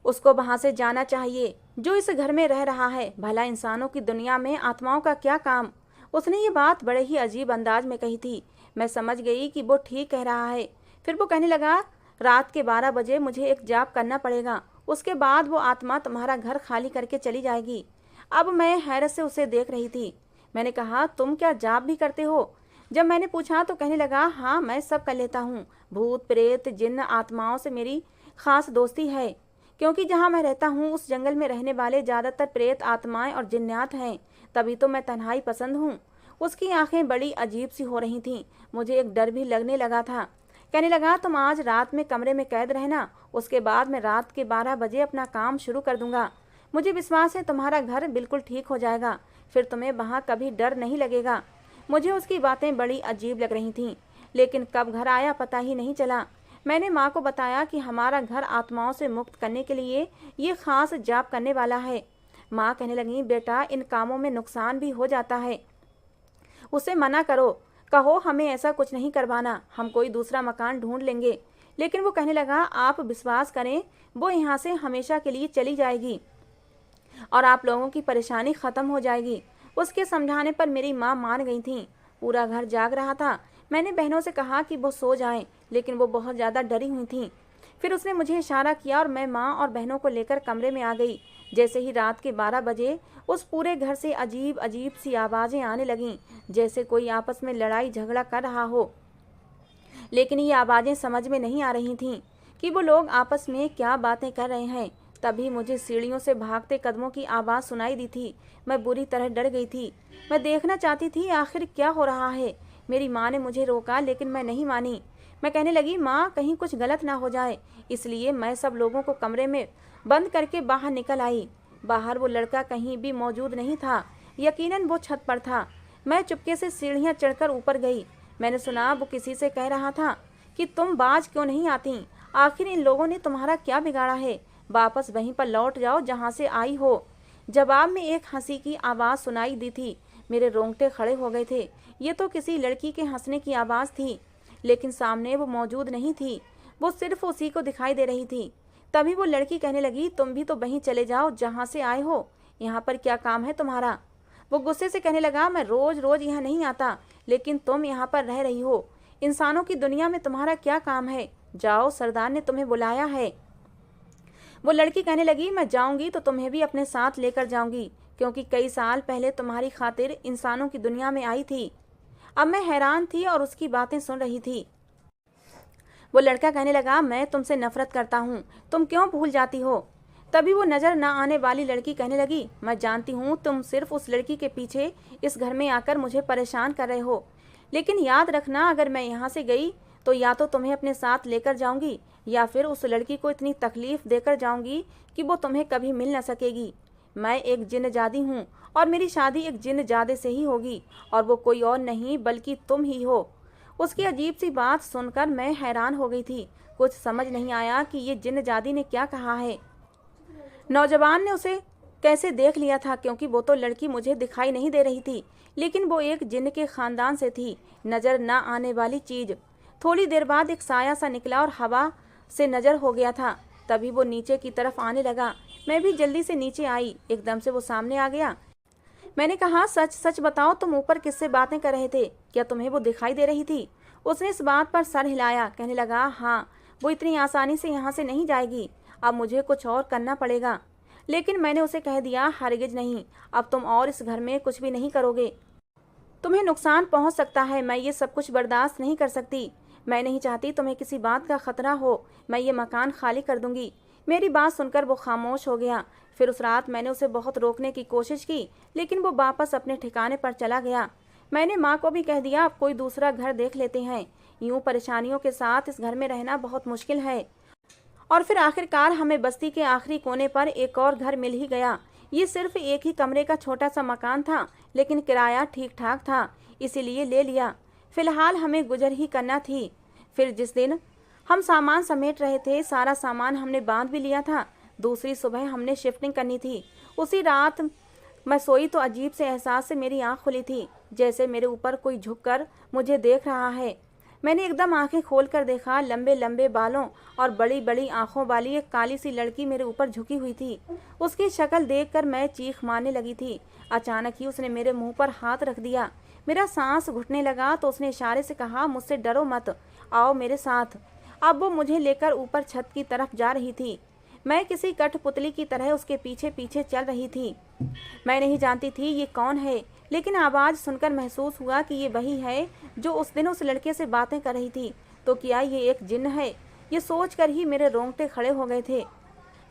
उसको वहाँ से जाना चाहिए जो इस घर में रह रहा है। भला इंसानों की दुनिया में आत्माओं का क्या काम? उसने ये बात बड़े ही अजीब अंदाज में कही थी। मैं समझ गई कि वो ठीक कह रहा है। फिर वो कहने लगा, रात के 12 बजे मुझे एक जाप करना पड़ेगा, उसके बाद वो आत्मा तुम्हारा घर खाली करके चली जाएगी। अब मैं हैरत से उसे देख रही थी। मैंने कहा, तुम क्या जाप भी करते हो? जब मैंने पूछा तो कहने लगा, हाँ मैं सब कर लेता हूँ। भूत प्रेत जिन्न आत्माओं से मेरी खास दोस्ती है, क्योंकि जहाँ मैं रहता हूँ उस जंगल में रहने वाले ज़्यादातर प्रेत आत्माएं और जिन्नात हैं, तभी तो मैं तन्हाई पसंद हूँ। उसकी आंखें बड़ी अजीब सी हो रही थीं। मुझे एक डर भी लगने लगा था। कहने लगा, तुम आज रात में कमरे में कैद रहना, उसके बाद मैं रात के 12 बजे अपना काम शुरू कर दूंगा। मुझे विश्वास है तुम्हारा घर बिल्कुल ठीक हो जाएगा, फिर तुम्हें वहाँ कभी डर नहीं लगेगा। मुझे उसकी बातें बड़ी अजीब लग रही थीं, लेकिन कब घर आया पता ही नहीं चला। मैंने माँ को बताया कि हमारा घर आत्माओं से मुक्त करने के लिए ये खास जाप करने वाला है। माँ कहने लगी, बेटा इन कामों में नुकसान भी हो जाता है, उसे मना करो, कहो हमें ऐसा कुछ नहीं करवाना, हम कोई दूसरा मकान ढूंढ लेंगे। लेकिन वो कहने लगा, आप विश्वास करें, वो यहाँ से हमेशा के लिए चली जाएगी और आप लोगों की परेशानी ख़त्म हो जाएगी। उसके समझाने पर मेरी माँ मान गई थी। पूरा घर जाग रहा था। मैंने बहनों से कहा कि वो सो जाएं, लेकिन वो बहुत ज़्यादा डरी हुई थीं। फिर उसने मुझे इशारा किया और मैं माँ और बहनों को लेकर कमरे में आ गई। जैसे ही रात के 12 बजे उस पूरे घर से अजीब अजीब सी आवाज़ें आने लगीं, जैसे कोई आपस में लड़ाई झगड़ा कर रहा हो। लेकिन ये आवाज़ें समझ में नहीं आ रही थीं कि वो लोग आपस में क्या बातें कर रहे हैं। तभी मुझे सीढ़ियों से भागते कदमों की आवाज़ सुनाई दी थी। मैं बुरी तरह डर गई थी। मैं देखना चाहती थी आखिर क्या हो रहा है। मेरी माँ ने मुझे रोका, लेकिन मैं नहीं मानी। मैं कहने लगी, माँ कहीं कुछ गलत ना हो जाए, इसलिए मैं सब लोगों को कमरे में बंद करके बाहर निकल आई। बाहर वो लड़का कहीं भी मौजूद नहीं था। यकीनन वो छत पर था। मैं चुपके से सीढ़ियाँ चढ़कर ऊपर गई। मैंने सुना वो किसी से कह रहा था कि तुम बाज क्यों नहीं आती, आखिर इन लोगों ने तुम्हारा क्या बिगाड़ा है, वापस वहीं पर लौट जाओ जहाँ से आई हो। जवाब में एक हंसी की आवाज़ सुनाई दी थी। मेरे रोंगटे खड़े हो गए थे। ये तो किसी लड़की के हंसने की आवाज़ थी, लेकिन सामने वो मौजूद नहीं थी, वो सिर्फ उसी को दिखाई दे रही थी। तभी वो लड़की कहने लगी, तुम भी तो वहीं चले जाओ जहाँ से आए हो, यहाँ पर क्या काम है तुम्हारा? वो गुस्से से कहने लगा, मैं रोज रोज यहाँ नहीं आता, लेकिन तुम यहाँ पर रह रही हो, इंसानों की दुनिया में तुम्हारा क्या काम है? जाओ, सरदार ने तुम्हें बुलाया है। वो लड़की कहने लगी, मैं जाऊंगी तो तुम्हें भी अपने साथ लेकर जाऊंगी, क्योंकि कई साल पहले तुम्हारी खातिर इंसानों की दुनिया में आई थी। अब मैं हैरान थी और उसकी बातें सुन रही थी। वो लड़का कहने लगा, मैं तुमसे नफरत करता हूँ, तुम क्यों भूल जाती हो? तभी वो नजर न आने वाली लड़की कहने लगी, मैं जानती हूँ तुम सिर्फ उस लड़की के पीछे इस घर में आकर मुझे परेशान कर रहे हो, लेकिन याद रखना, अगर मैं यहाँ से गई तो या तो तुम्हें अपने साथ लेकर जाऊंगी या फिर उस लड़की को इतनी तकलीफ देकर जाऊंगी कि वो तुम्हें कभी मिल न सकेगी। मैं एक जिन्नजादी हूँ और मेरी शादी एक जिन्नजादे से ही होगी, और वो कोई और नहीं बल्कि तुम ही हो। उसकी अजीब सी बात सुनकर मैं हैरान हो गई थी। कुछ समझ नहीं आया कि ये जिन्नजादी ने क्या कहा है। नौजवान ने उसे कैसे देख लिया था, क्योंकि वो तो लड़की मुझे दिखाई नहीं दे रही थी, लेकिन वो एक जिन्न के खानदान से थी, नजर न आने वाली चीज। थोड़ी देर बाद एक साया सा निकला और हवा से नजर हो गया था। तभी वो नीचे की तरफ आने लगा। मैं भी जल्दी से नीचे आई। एकदम से वो सामने आ गया। मैंने कहा, सच सच बताओ, तुम ऊपर किससे बातें कर रहे थे? क्या तुम्हें वो दिखाई दे रही थी? उसने इस बात पर सर हिलाया। कहने लगा, हाँ, वो इतनी आसानी से यहाँ से नहीं जाएगी, अब मुझे कुछ और करना पड़ेगा। लेकिन मैंने उसे कह दिया, हरगिज नहीं, अब तुम और इस घर में कुछ भी नहीं करोगे। तुम्हें नुकसान पहुंच सकता है, मैं ये सब कुछ बर्दाश्त नहीं कर सकती। मैं नहीं चाहती तुम्हें किसी बात का खतरा हो, मैं ये मकान खाली कर दूंगी। मेरी बात सुनकर वो खामोश हो गया। फिर उस रात मैंने उसे बहुत रोकने की कोशिश की, लेकिन वो वापस अपने ठिकाने पर चला गया। मैंने माँ को भी कह दिया, अब कोई दूसरा घर देख लेते हैं, यूं परेशानियों के साथ इस घर में रहना बहुत मुश्किल है। और फिर आखिरकार हमें बस्ती के आखिरी कोने पर एक और घर मिल ही गया। ये सिर्फ एक ही कमरे का छोटा सा मकान था, लेकिन किराया ठीक ठाक था, इसीलिए ले लिया। फिलहाल हमें गुजर ही करना थी। फिर जिस दिन हम सामान समेट रहे थे, सारा सामान हमने बांध भी लिया था। दूसरी सुबह हमने शिफ्टिंग करनी थी। उसी रात मैं सोई तो अजीब से एहसास से मेरी आंख खुली थी, जैसे मेरे ऊपर कोई झुककर मुझे देख रहा है। मैंने एकदम आंखें खोलकर देखा, लंबे लंबे बालों और बड़ी बड़ी आंखों वाली एक काली सी लड़की मेरे ऊपर झुकी हुई थी। उसकी शक्ल देखकर मैं चीख मारने लगी थी। अचानक ही उसने मेरे मुंह पर हाथ रख दिया। मेरा सांस घुटने लगा तो उसने इशारे से कहा, मुझसे डरो मत, आओ मेरे साथ। अब वो मुझे लेकर ऊपर छत की तरफ जा रही थी। मैं किसी कठपुतली की तरह उसके पीछे पीछे चल रही थी। मैं नहीं जानती थी ये कौन है, लेकिन आवाज़ सुनकर महसूस हुआ कि ये वही है जो उस दिन उस लड़के से बातें कर रही थी। तो क्या ये एक जिन्न है? ये सोचकर ही मेरे रोंगटे खड़े हो गए थे।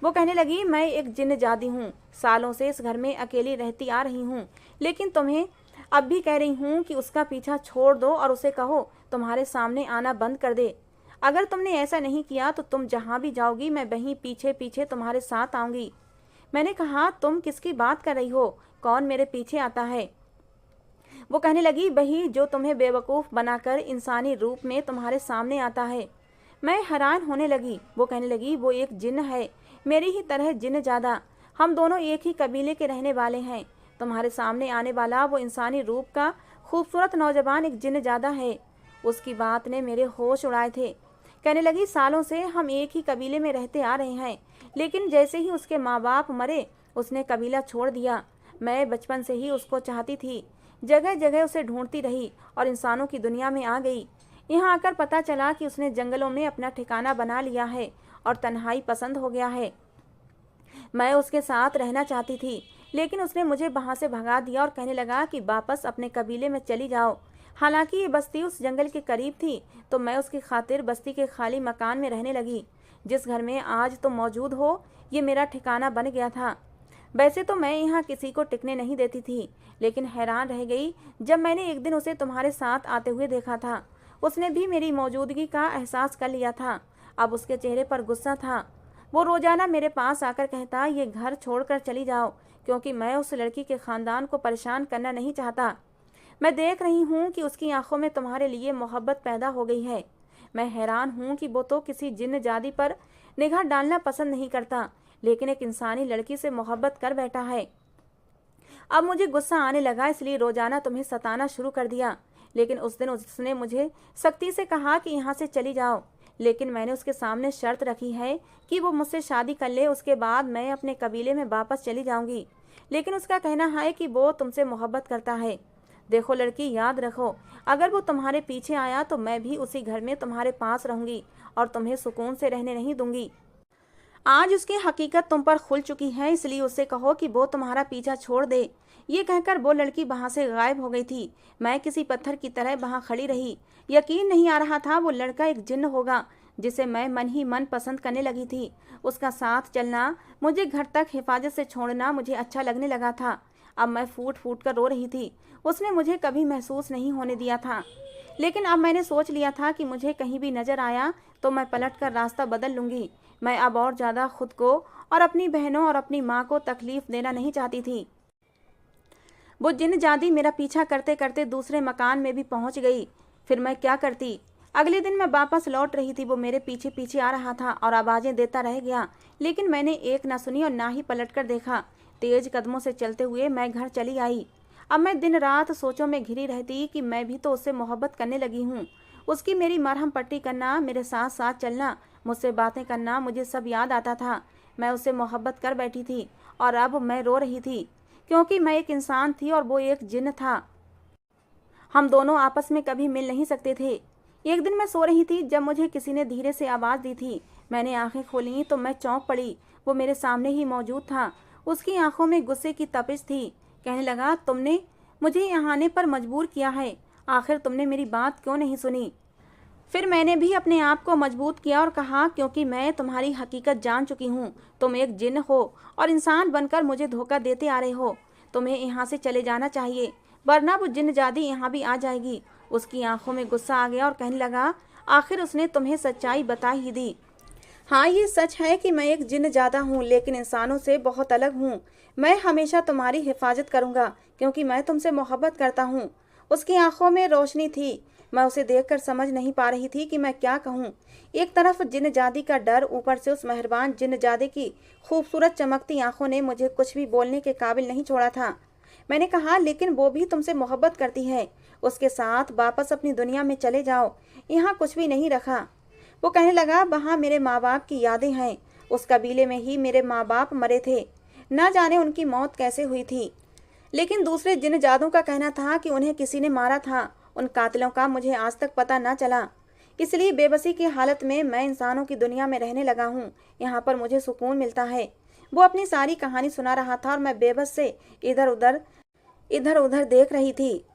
वो कहने लगी, मैं एक जिन्न जादी हूँ, सालों से इस घर में अकेली रहती आ रही हूँ, लेकिन तुम्हें अब भी कह रही हूँ कि उसका पीछा छोड़ दो और उसे कहो तुम्हारे सामने आना बंद कर दे। अगर तुमने ऐसा नहीं किया तो तुम जहाँ भी जाओगी मैं वहीं पीछे पीछे तुम्हारे साथ आऊँगी। मैंने कहा, तुम किसकी बात कर रही हो? कौन मेरे पीछे आता है? वो कहने लगी, वही जो तुम्हें बेवकूफ़ बनाकर इंसानी रूप में तुम्हारे सामने आता है। मैं हैरान होने लगी। वो कहने लगी, वो एक जिन्न है, मेरी ही तरह जिन्न ज़्यादा। हम दोनों एक ही कबीले के रहने वाले हैं। तुम्हारे सामने आने वाला वो इंसानी रूप का खूबसूरत नौजवान एक जिन्न ज़्यादा है। उसकी बात ने मेरे होश उड़ाए थे। कहने लगी, सालों से हम एक ही कबीले में रहते आ रहे हैं, लेकिन जैसे ही उसके माँ बाप मरे उसने कबीला छोड़ दिया। मैं बचपन से ही उसको चाहती थी, जगह जगह उसे ढूंढती रही और इंसानों की दुनिया में आ गई। यहाँ आकर पता चला कि उसने जंगलों में अपना ठिकाना बना लिया है और तन्हाई पसंद हो गया है। मैं उसके साथ रहना चाहती थी, लेकिन उसने मुझे वहाँ से भगा दिया और कहने लगा कि वापस अपने कबीले में चली जाओ। हालांकि ये बस्ती उस जंगल के करीब थी, तो मैं उसकी खातिर बस्ती के खाली मकान में रहने लगी। जिस घर में आज तुम मौजूद हो, ये मेरा ठिकाना बन गया था। वैसे तो मैं यहाँ किसी को टिकने नहीं देती थी, लेकिन हैरान रह गई जब मैंने एक दिन उसे तुम्हारे साथ आते हुए देखा था। उसने भी मेरी मौजूदगी का एहसास कर लिया था। अब उसके चेहरे पर गुस्सा था। वो रोजाना मेरे पास आकर कहता, ये घर छोड़कर चली जाओ, क्योंकि मैं उस लड़की के खानदान को परेशान करना नहीं चाहता। मैं देख रही हूँ कि उसकी आंखों में तुम्हारे लिए मोहब्बत पैदा हो गई है। मैं हैरान हूँ कि वो तो किसी जिन्न जादी पर निगाह डालना पसंद नहीं करता, लेकिन एक इंसानी लड़की से मोहब्बत कर बैठा है। अब मुझे गुस्सा आने लगा, इसलिए रोजाना तुम्हें सताना शुरू कर दिया। लेकिन उस दिन उसने मुझे सख्ती से कहा कि यहाँ से चली जाओ, लेकिन मैंने उसके सामने शर्त रखी है कि वो मुझसे शादी कर ले, उसके बाद मैं अपने कबीले में वापस चली जाऊंगी। लेकिन उसका कहना है कि वो तुमसे मोहब्बत करता है। देखो लड़की, याद रखो, अगर वो तुम्हारे पीछे आया तो मैं भी उसी घर में तुम्हारे पास रहूंगी और तुम्हें सुकून से रहने नहीं दूंगी। आज उसकी हकीकत तुम पर खुल चुकी है, इसलिए उससे कहो कि वो तुम्हारा पीछा छोड़ दे। ये कहकर वो लड़की वहां से गायब हो गई थी। मैं किसी पत्थर की तरह वहां खड़ी रही। यकीन नहीं आ रहा था वो लड़का एक जिन्न होगा, जिसे मैं मन ही मन पसंद करने लगी थी। उसका साथ चलना, मुझे घर तक हिफाजत से छोड़ना मुझे अच्छा लगने लगा था। अब मैं फूट फूट कर रो रही थी। उसने मुझे कभी महसूस नहीं होने दिया था, लेकिन अब मैंने सोच लिया था कि मुझे कहीं भी नजर आया तो मैं पलट कर रास्ता बदल लूंगी। मैं अब और ज़्यादा खुद को और अपनी बहनों और अपनी माँ को तकलीफ देना नहीं चाहती थी। वो जिन्न जादी मेरा पीछा करते करते दूसरे मकान में भी पहुँच गई। फिर मैं क्या करती? अगले दिन मैं वापस लौट रही थी। वो मेरे पीछे पीछे आ रहा था और आवाज़ें देता रह गया, लेकिन मैंने एक ना सुनी और ना ही पलट कर देखा। तेज कदमों से चलते हुए मैं घर चली आई। अब मैं दिन रात सोचों में घिरी रहती कि मैं भी तो उससे मोहब्बत करने लगी हूँ। उसकी मेरी मरहम पट्टी करना, मेरे साथ साथ चलना, मुझसे बातें करना, मुझे सब याद आता था। मैं उससे मोहब्बत कर बैठी थी और अब मैं रो रही थी, क्योंकि मैं एक इंसान थी और वो एक जिन्न था। हम दोनों आपस में कभी मिल नहीं सकते थे। एक दिन मैं सो रही थी जब मुझे किसी ने धीरे से आवाज़ दी थी। मैंने आंखें खोली तो मैं चौंक पड़ी। वो मेरे सामने ही मौजूद था। उसकी आंखों में गुस्से की तपिश थी। कहने लगा, तुमने मुझे यहाँ आने पर मजबूर किया है, आखिर तुमने मेरी बात क्यों नहीं सुनी? फिर मैंने भी अपने आप को मजबूत किया और कहा, क्योंकि मैं तुम्हारी हकीकत जान चुकी हूँ। तुम एक जिन्न हो और इंसान बनकर मुझे धोखा देते आ रहे हो। तुम्हें यहाँ से चले जाना चाहिए, वरना वो जिन्न जादी यहाँ भी आ जाएगी। उसकी आंखों में गुस्सा आ गया और कहने लगा, आखिर उसने तुम्हें सच्चाई बता ही दी। हाँ, ये सच है कि मैं एक जिन्न जादा हूँ, लेकिन इंसानों से बहुत अलग हूँ। मैं हमेशा तुम्हारी हिफाजत करूँगा, क्योंकि मैं तुमसे मोहब्बत करता हूँ। उसकी आंखों में रोशनी थी। मैं उसे देखकर समझ नहीं पा रही थी कि मैं क्या कहूँ। एक तरफ जिन्न जादी का डर, ऊपर से उस मेहरबान जिन्न जादे की खूबसूरत चमकती आंखों ने मुझे कुछ भी बोलने के काबिल नहीं छोड़ा था। मैंने कहा, लेकिन वो भी तुमसे मोहब्बत करती है। उसके साथ वापस अपनी दुनिया में चले जाओ, यहाँ कुछ भी नहीं रखा। वो कहने लगा, वहाँ मेरे माँ बाप की यादें हैं। उस कबीले में ही मेरे माँ बाप मरे थे। ना जाने उनकी मौत कैसे हुई थी। लेकिन दूसरे जिन जादों का कहना था कि उन्हें किसी ने मारा था। उन कातिलों का मुझे आज तक पता न चला। इसलिए बेबसी की हालत में मैं इंसानों की दुनिया में रहने लगा हूँ। यहाँ पर मुझे सुकून मिलता है। वो अपनी सारी कहानी सुना रहा था और मैं बेबस से इधर उधर देख रही थी।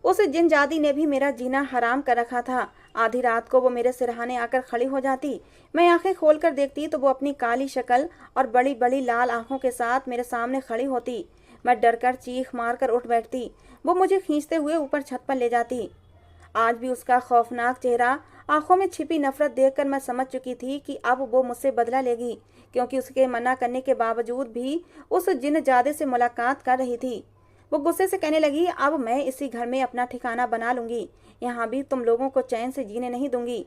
उस जिन जादी ने भी मेरा जीना हराम कर रखा था। आधी रात को वो मेरे सिरहाने आकर खड़ी हो जाती। मैं आंखें खोलकर देखती तो वो अपनी काली शक्ल और बड़ी बड़ी लाल आंखों के साथ मेरे सामने खड़ी होती। मैं डरकर चीख मारकर उठ बैठती। वो मुझे खींचते हुए ऊपर छत पर ले जाती। आज भी उसका खौफनाक चेहरा, आंखों में छिपी नफरत देखकर मैं समझ चुकी थी कि अब वो मुझसे बदला लेगी, क्योंकि उसके मना करने के बावजूद भी उस जिन जादे से मुलाकात कर रही थी। वो गुस्से से कहने लगी, अब मैं इसी घर में अपना ठिकाना बना लूंगी। यहाँ भी तुम लोगों को चैन से जीने नहीं दूंगी।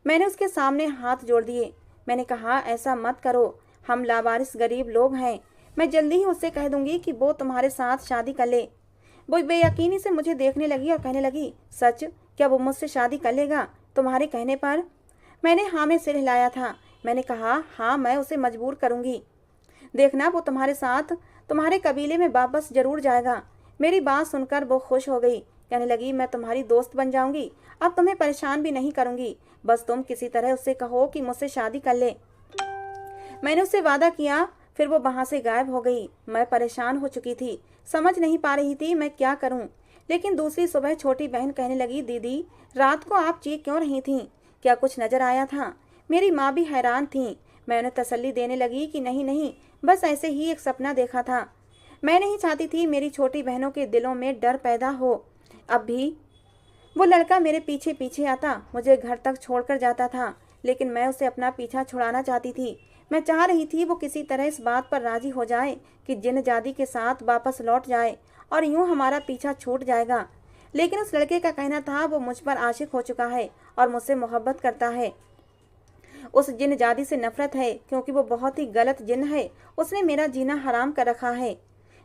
मैंने उसके सामने हाथ जोड़ दिए। मैंने कहा, ऐसा मत करो, हम लावारिस गरीब लोग हैं। मैं जल्दी ही उससे कह दूंगी कि वो तुम्हारे साथ शादी कर ले। वो बेयकीनी से मुझे देखने लगी और कहने लगी, सच? क्या वो मुझसे शादी कर लेगा तुम्हारे कहने पर? मैंने हाँ में सिर हिलाया था। मैंने कहा, हाँ, मैं उसे मजबूर करूंगी। देखना, वो तुम्हारे साथ तुम्हारे कबीले में वापस जरूर जाएगा। मेरी बात सुनकर वो खुश हो गई। कहने लगी, मैं तुम्हारी दोस्त बन जाऊंगी। अब तुम्हें परेशान भी नहीं करूंगी। बस तुम किसी तरह उससे कहो कि मुझसे शादी कर ले। मैंने उससे वादा किया। फिर वो वहां से गायब हो गई। मैं परेशान हो चुकी थी, समझ नहीं पा रही थी मैं क्या करूं। लेकिन दूसरी सुबह छोटी बहन कहने लगी, दीदी, रात को आप चीख क्यों रही थीं? क्या कुछ नजर आया था? मेरी माँ भी हैरान थी। मैं उन्हें तसल्ली देने लगी कि नहीं नहीं, बस ऐसे ही एक सपना देखा था। मैं नहीं चाहती थी मेरी छोटी बहनों के दिलों में डर पैदा हो। अब भी वो लड़का मेरे पीछे पीछे आता, मुझे घर तक छोड़कर जाता था, लेकिन मैं उसे अपना पीछा छुड़ाना चाहती थी। मैं चाह रही थी वो किसी तरह इस बात पर राजी हो जाए कि जिन जादी के साथ वापस लौट जाए और यूं हमारा पीछा छूट जाएगा। लेकिन उस लड़के का कहना था वो मुझ पर आशिक हो चुका है और मुझसे मोहब्बत करता है। उस जिन जादी से नफरत है, क्योंकि वो बहुत ही गलत जिन है। उसने मेरा जीना हराम कर रखा है।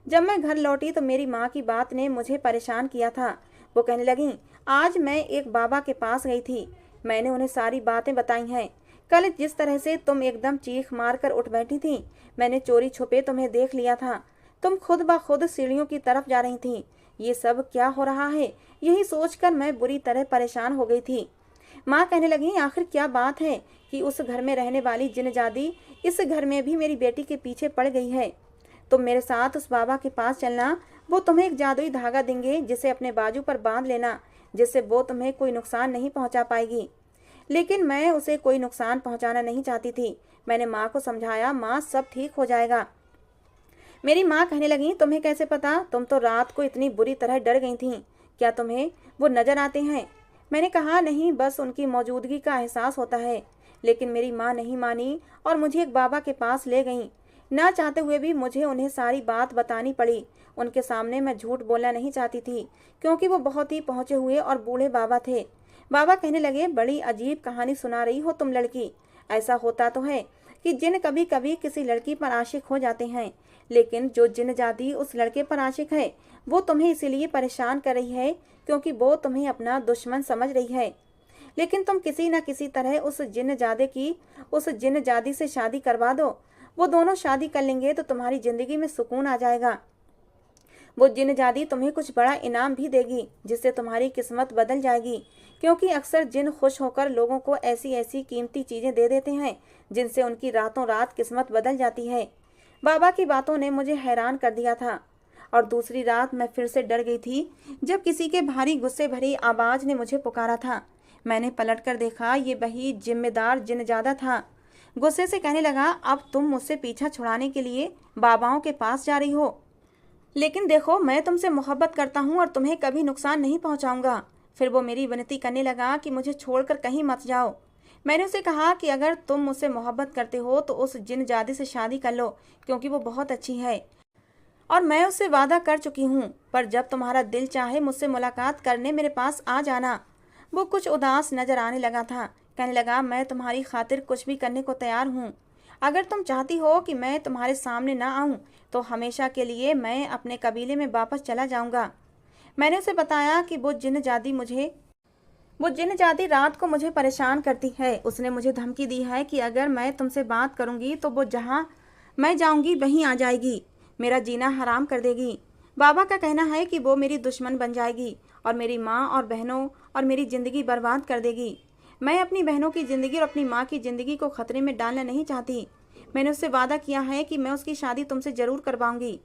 जब मैं घर लौटी तो मेरी माँ की बात ने मुझे परेशान किया था। वो कहने लगी, आज मैं एक बाबा के पास गई थी। मैंने उन्हें सारी बातें बताई हैं। कल जिस तरह से तुम एकदम चीख मार कर उठ बैठी थी, मैंने चोरी छुपे तुम्हें देख लिया था। तुम खुद ब खुद सीढ़ियों की तरफ जा रही थी। ये सब क्या हो रहा है, यही सोचकर मैं बुरी तरह परेशान हो गई थी। माँ कहने लगी, आखिर क्या बात है कि उस घर में रहने वाली जिनजादी इस घर में भी मेरी बेटी के पीछे पड़ गई है। तुम मेरे साथ उस बाबा के पास चलना। वो तुम्हें एक जादुई धागा देंगे, जिसे अपने बाजू पर बांध लेना, जिससे वो तुम्हें कोई नुकसान नहीं पहुंचा पाएगी। लेकिन मैं उसे कोई नुकसान पहुंचाना नहीं चाहती थी। मैंने माँ को समझाया, माँ, सब ठीक हो जाएगा। मेरी माँ कहने लगी, तुम्हें कैसे पता? तुम तो रात को इतनी बुरी तरह डर गई थीं। क्या तुम्हें वो नजर आते हैं? मैंने कहा, नहीं, बस उनकी मौजूदगी का एहसास होता है। लेकिन मेरी माँ नहीं मानी और मुझे एक बाबा के पास ले गई। ना चाहते हुए भी मुझे उन्हें सारी बात बतानी पड़ी। उनके सामने मैं झूठ बोलना नहीं चाहती थी, क्योंकि वो बहुत ही पहुंचे हुए और बूढ़े बाबा थे। बाबा कहने लगे, बड़ी अजीब कहानी सुना रही हो तुम लड़की। ऐसा होता तो है कि जिन कभी कभी किसी लड़की पर आशिक हो जाते हैं, लेकिन जो जिन जादी उस लड़के पर आशिक है, वो तुम्हें इसीलिए परेशान कर रही है क्योंकि वो तुम्हें अपना दुश्मन समझ रही है। लेकिन तुम किसी न किसी तरह उस जिन जादी से शादी करवा दो। वो दोनों शादी कर लेंगे तो तुम्हारी जिंदगी में सुकून आ जाएगा। वो जिन जादी तुम्हें कुछ बड़ा इनाम भी देगी, जिससे तुम्हारी किस्मत बदल जाएगी। क्योंकि अक्सर जिन खुश होकर लोगों को ऐसी ऐसी कीमती चीज़ें दे देते हैं जिनसे उनकी रातों रात किस्मत बदल जाती है। बाबा की बातों ने मुझे हैरान कर दिया था और दूसरी रात मैं फिर से डर गई थी जब किसी के भारी गुस्से भरी आवाज़ ने मुझे पुकारा था। मैंने पलटकर देखा, ये वही जिम्मेदार जिनजादा था। गुस्से से कहने लगा, अब तुम मुझसे पीछा छुड़ाने के लिए बाबाओं के पास जा रही हो, लेकिन देखो मैं तुमसे मोहब्बत करता हूँ और तुम्हें कभी नुकसान नहीं पहुँचाऊंगा। फिर वो मेरी विनती करने लगा कि मुझे छोड़कर कहीं मत जाओ। मैंने उसे कहा कि अगर तुम मुझसे मोहब्बत करते हो तो उस जिनजादी से शादी कर लो, क्योंकि वो बहुत अच्छी है और मैं उससे वादा कर चुकी हूँ। पर जब तुम्हारा दिल चाहे मुझसे मुलाकात करने मेरे पास आ जाना। वो कुछ उदास नजर आने लगा था। कहने लगा, मैं तुम्हारी खातिर कुछ भी करने को तैयार हूँ। अगर तुम चाहती हो कि मैं तुम्हारे सामने ना आऊँ तो हमेशा के लिए मैं अपने कबीले में वापस चला जाऊँगा। मैंने उसे बताया कि वो जिन जाति रात को मुझे परेशान करती है। उसने मुझे धमकी दी है कि अगर मैं तुमसे बात करूंगी तो वो जहां मैं जाऊंगी वहीं आ जाएगी, मेरा जीना हराम कर देगी। बाबा का कहना है कि वो मेरी दुश्मन बन जाएगी और मेरी माँ और बहनों और मेरी ज़िंदगी बर्बाद कर देगी। मैं अपनी बहनों की ज़िंदगी और अपनी माँ की ज़िंदगी को खतरे में डालना नहीं चाहती। मैंने उससे वादा किया है कि मैं उसकी शादी तुमसे ज़रूर करवाऊंगी।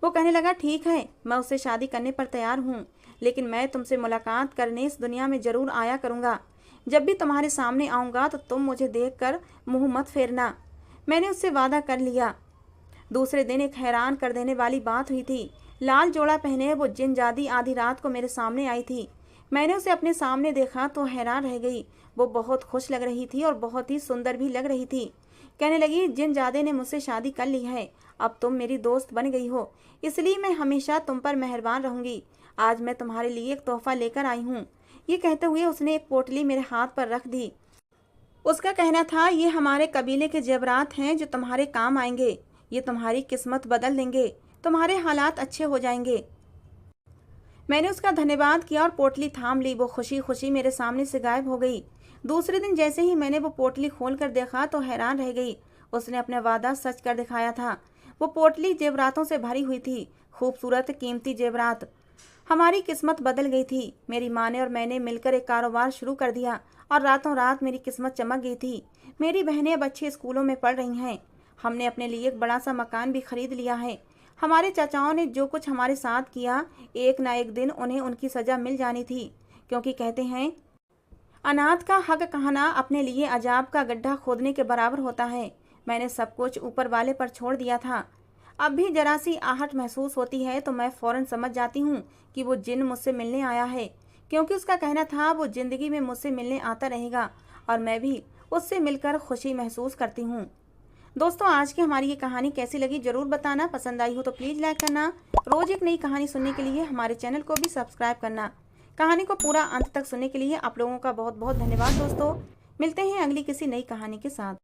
वो कहने लगा, ठीक है, मैं उससे शादी करने पर तैयार हूँ, लेकिन मैं तुमसे मुलाकात करने इस दुनिया में ज़रूर आया करूँगा। जब भी तुम्हारे सामने आऊँगा तो तुम मुझे देखकर मुंह मत फेरना। मैंने उससे वादा कर लिया। दूसरे दिन एक हैरान कर देने वाली बात हुई थी। लाल जोड़ा पहने वो जिनजादी आधी रात को मेरे सामने आई थी। मैंने उसे अपने सामने देखा तो हैरान रह गई। वो बहुत खुश लग रही थी और बहुत ही सुंदर भी लग रही थी। कहने लगी, जिनजादे ने मुझसे शादी कर ली है, अब तुम मेरी दोस्त बन गई हो, इसलिए मैं हमेशा तुम पर मेहरबान रहूंगी। आज मैं तुम्हारे लिए एक तोहफा लेकर आई हूँ। ये कहते हुए उसने एक पोटली मेरे हाथ पर रख दी। उसका कहना था, ये हमारे कबीले के जेवरात हैं जो तुम्हारे काम आएंगे। ये तुम्हारी किस्मत बदल देंगे, तुम्हारे हालात अच्छे हो जाएंगे। मैंने उसका धन्यवाद किया और पोटली थाम ली। वो खुशी खुशी मेरे सामने से गायब हो गई। दूसरे दिन जैसे ही मैंने वो पोटली खोल कर देखा तो हैरान रह गई। उसने अपना वादा सच कर दिखाया था। वो पोटली जेवरातों से भरी हुई थी, खूबसूरत कीमती जेवरात। हमारी किस्मत बदल गई थी। मेरी माँ ने और मैंने मिलकर एक कारोबार शुरू कर दिया और रातों रात मेरी किस्मत चमक गई थी। मेरी बहनें अब अच्छे स्कूलों में पढ़ रही हैं। हमने अपने लिए एक बड़ा सा मकान भी खरीद लिया है। हमारे चाचाओं ने जो कुछ हमारे साथ किया, एक ना एक दिन उन्हें उनकी सजा मिल जानी थी, क्योंकि कहते हैं अनाथ का हक कहना अपने लिए अजाब का गड्ढा खोदने के बराबर होता है। मैंने सब कुछ ऊपर वाले पर छोड़ दिया था। अब भी जरा सी आहट महसूस होती है तो मैं फौरन समझ जाती हूँ कि वो जिन मुझसे मिलने आया है, क्योंकि उसका कहना था वो जिंदगी में मुझसे मिलने आता रहेगा और मैं भी उससे मिलकर खुशी महसूस करती हूँ। दोस्तों, आज की हमारी ये कहानी कैसी लगी जरूर बताना। पसंद आई हो तो प्लीज़ लाइक करना। रोज़ एक नई कहानी सुनने के लिए हमारे चैनल को भी सब्सक्राइब करना। कहानी को पूरा अंत तक सुनने के लिए आप लोगों का बहुत बहुत धन्यवाद। दोस्तों, मिलते हैं अगली किसी नई कहानी के साथ।